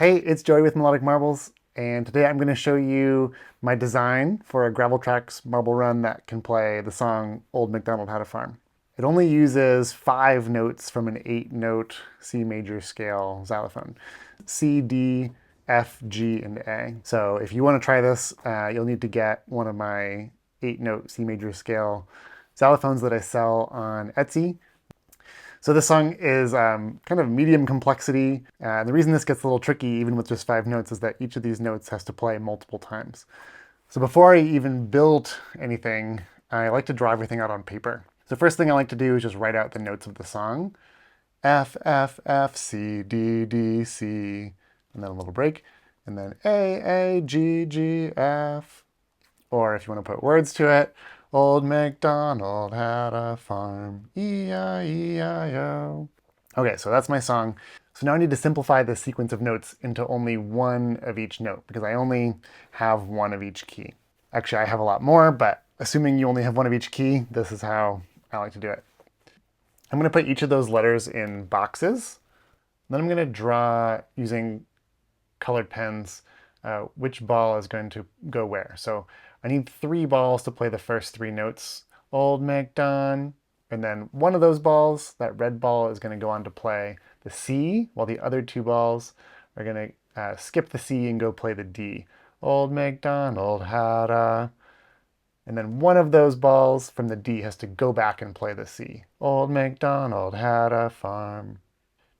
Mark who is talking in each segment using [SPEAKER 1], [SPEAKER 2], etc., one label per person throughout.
[SPEAKER 1] Hey, it's Joey with Melodic Marbles, and today I'm going to show you my design for a gravitrax marble run that can play the song Old MacDonald Had a Farm. It only uses 5 notes from an 8-note C major scale xylophone. C, D, F, G, and A. So if you want to try this, you'll need to get one of my 8-note C major scale xylophones that I sell on Etsy. So this song is kind of medium complexity. The reason this gets a little tricky, even with just 5 notes, is that each of these notes has to play multiple times. So before I even build anything, I like to draw everything out on paper. So the first thing I like to do is just write out the notes of the song. F, F, F, C, D, D, C, and then a little break. And then A, A, G, G, F. Or if you want to put words to it, Old MacDonald had a farm, E-I-E-I-O. Okay, so that's my song. So now I need to simplify the sequence of notes into only one of each note because I only have one of each key. Actually, I have a lot more, but assuming you only have one of each key, this is how I like to do it. I'm going to put each of those letters in boxes. Then I'm going to draw using colored pens which ball is going to go where. So I need 3 balls to play the first 3 notes. Old MacDonald. And then one of those balls, that red ball, is going to go on to play the C, while the other 2 balls are going to skip the C and go play the D. Old MacDonald had a... And then one of those balls from the D has to go back and play the C. Old MacDonald had a farm.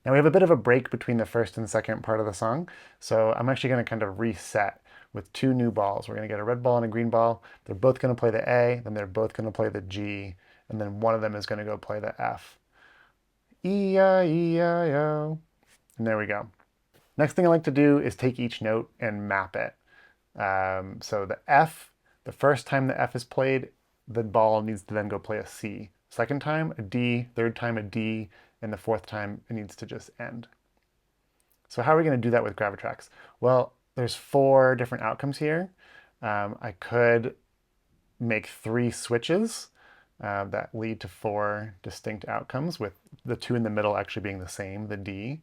[SPEAKER 1] Now we have a bit of a break between the first and second part of the song, so I'm actually going to kind of reset with 2 new balls. We're going to get a red ball and a green ball. They're both going to play the A, then they're both going to play the G, and then one of them is going to go play the F. E-I-E-I-O. And there we go. Next thing I like to do is take each note and map it. So the F, the first time the F is played, the ball needs to then go play a C. Second time, a D. Third time, a D. And the 4th time, it needs to just end. So how are we going to do that with gravitrax? Well, there's 4 different outcomes here. I could make 3 switches that lead to 4 distinct outcomes, with the 2 in the middle actually being the same, the D.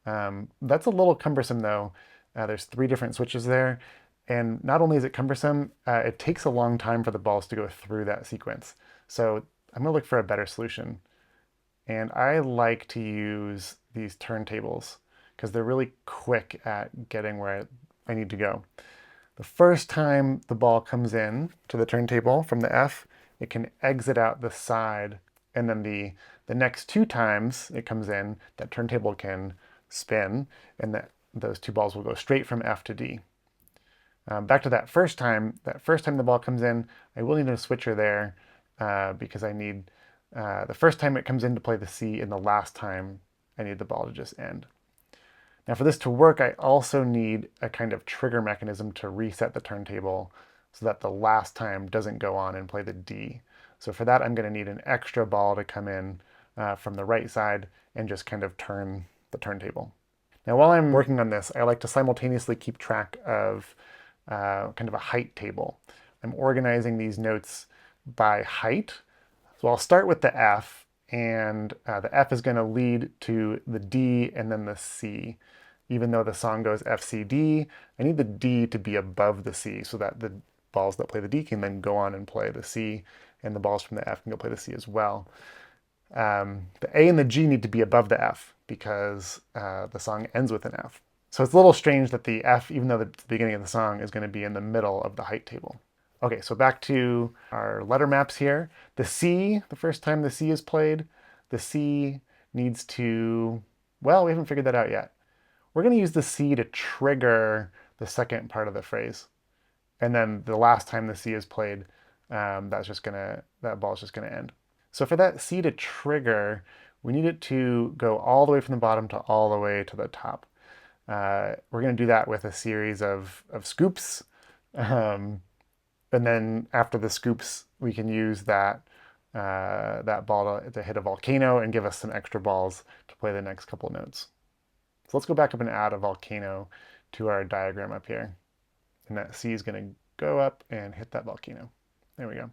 [SPEAKER 1] That's a little cumbersome though. There's 3 different switches there. And not only is it cumbersome, it takes a long time for the balls to go through that sequence. So I'm going to look for a better solution. And I like to use these turntables because they're really quick at getting where I need to go. The first time the ball comes in to the turntable from the F, it can exit out the side. And then the next 2 times it comes in, that turntable can spin, and those 2 balls will go straight from F to D. Back to that first time the ball comes in, I will need a switcher there because I need the first time it comes in to play the C, and the last time I need the ball to just end. Now for this to work, I also need a kind of trigger mechanism to reset the turntable so that the last time doesn't go on and play the D. So for that, I'm going to need an extra ball to come in from the right side and just kind of turn the turntable. Now while I'm working on this, I like to simultaneously keep track of kind of a height table. I'm organizing these notes by height. So I'll start with the F, and the F is going to lead to the D and then the C. Even though the song goes F, C, D, I need the D to be above the C so that the balls that play the D can then go on and play the C, and the balls from the F can go play the C as well. The A and the G need to be above the F because the song ends with an F. So it's a little strange that the F, even though the beginning of the song, is going to be in the middle of the height table. Okay, so back to our letter maps here. The C, the first time the C is played, the C needs to, well, we haven't figured that out yet. We're going to use the C to trigger the second part of the phrase. And then the last time the C is played, that ball is just going to end. So for that C to trigger, we need it to go all the way from the bottom to all the way to the top. We're going to do that with a series of scoops. And then after the scoops, we can use that ball to hit a volcano and give us some extra balls to play the next couple notes. So let's go back up and add a volcano to our diagram up here. And that C is going to go up and hit that volcano. There we go.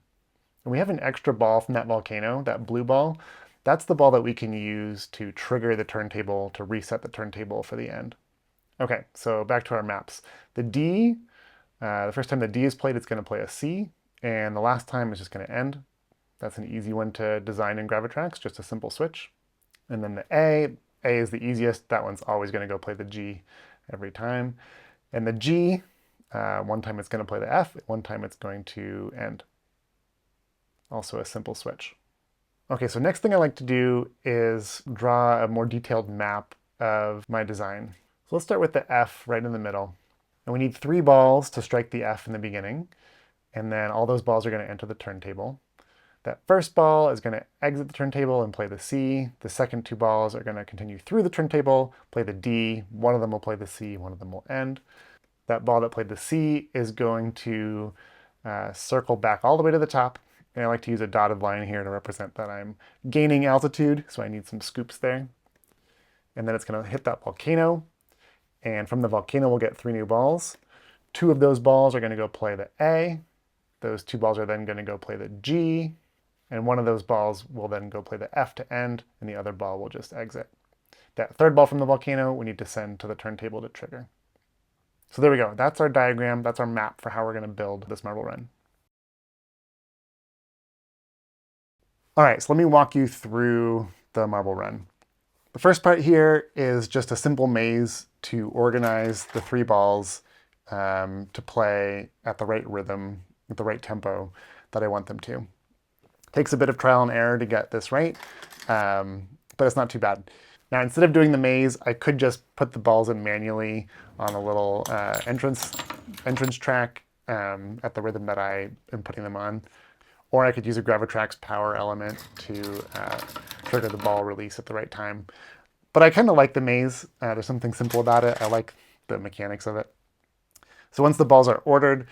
[SPEAKER 1] And we have an extra ball from that volcano, that blue ball. That's the ball that we can use to trigger the turntable, to reset the turntable for the end. Okay, so back to our maps. The D, the first time the D is played, it's going to play a C, and the last time it's just going to end. That's an easy one to design in gravitrax, just a simple switch. And then the A is the easiest. That one's always going to go play the G every time. And the G, one time it's going to play the F, one time it's going to end. Also a simple switch. Okay, so next thing I like to do is draw a more detailed map of my design. So let's start with the F right in the middle. And we need 3 balls to strike the F in the beginning. And then all those balls are going to enter the turntable. That first ball is going to exit the turntable and play the C. The second 2 balls are going to continue through the turntable, play the D. One of them will play the C, one of them will end. That ball that played the C is going to circle back all the way to the top. And I like to use a dotted line here to represent that I'm gaining altitude, so I need some scoops there. And then it's going to hit that volcano. And from the volcano, we'll get 3 new balls. 2 of those balls are going to go play the A. Those 2 balls are then going to go play the G. And one of those balls will then go play the F to end, and the other ball will just exit. That third ball from the volcano, we need to send to the turntable to trigger. So there we go. That's our diagram. That's our map for how we're going to build this marble run. All right, so let me walk you through the marble run. The first part here is just a simple maze to organize the 3 balls to play at the right rhythm, at the right tempo that I want them to. Takes a bit of trial and error to get this right, but it's not too bad. Now, instead of doing the maze, I could just put the balls in manually on a little entrance track at the rhythm that I am putting them on. Or I could use a gravitrax power element to trigger the ball release at the right time. But I kind of like the maze. There's something simple about it. I like the mechanics of it. So once the balls are ordered,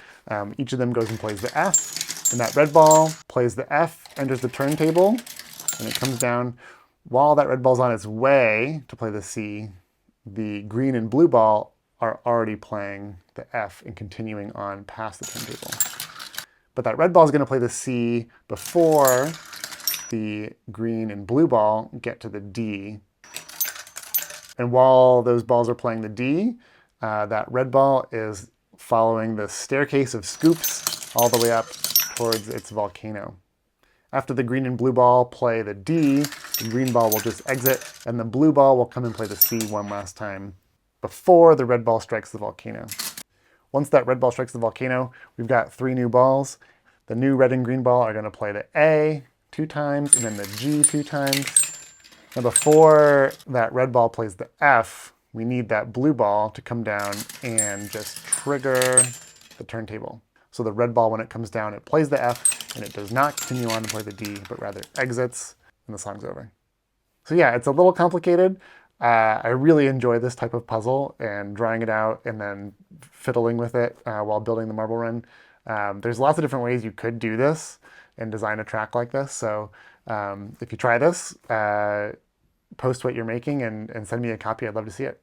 [SPEAKER 1] each of them goes and plays the F. And that red ball plays the F, enters the turntable, and it comes down. While that red ball's on its way to play the C, the green and blue ball are already playing the F and continuing on past the turntable. But that red ball is going to play the C before the green and blue ball get to the D. And while those balls are playing the D, that red ball is following the staircase of scoops all the way up towards its volcano. After the green and blue ball play the D, the green ball will just exit, and the blue ball will come and play the C one last time before the red ball strikes the volcano. Once that red ball strikes the volcano, we've got 3 new balls. The new red and green ball are going to play the A 2 times and then the G 2 times. Now before that red ball plays the F, we need that blue ball to come down and just trigger the turntable. So the red ball, when it comes down, it plays the F and it does not continue on to play the D, but rather exits and the song's over. So yeah, it's a little complicated. I really enjoy this type of puzzle and drawing it out and then fiddling with it while building the marble run. There's lots of different ways you could do this and design a track like this. So if you try this, post what you're making and send me a copy. I'd love to see it.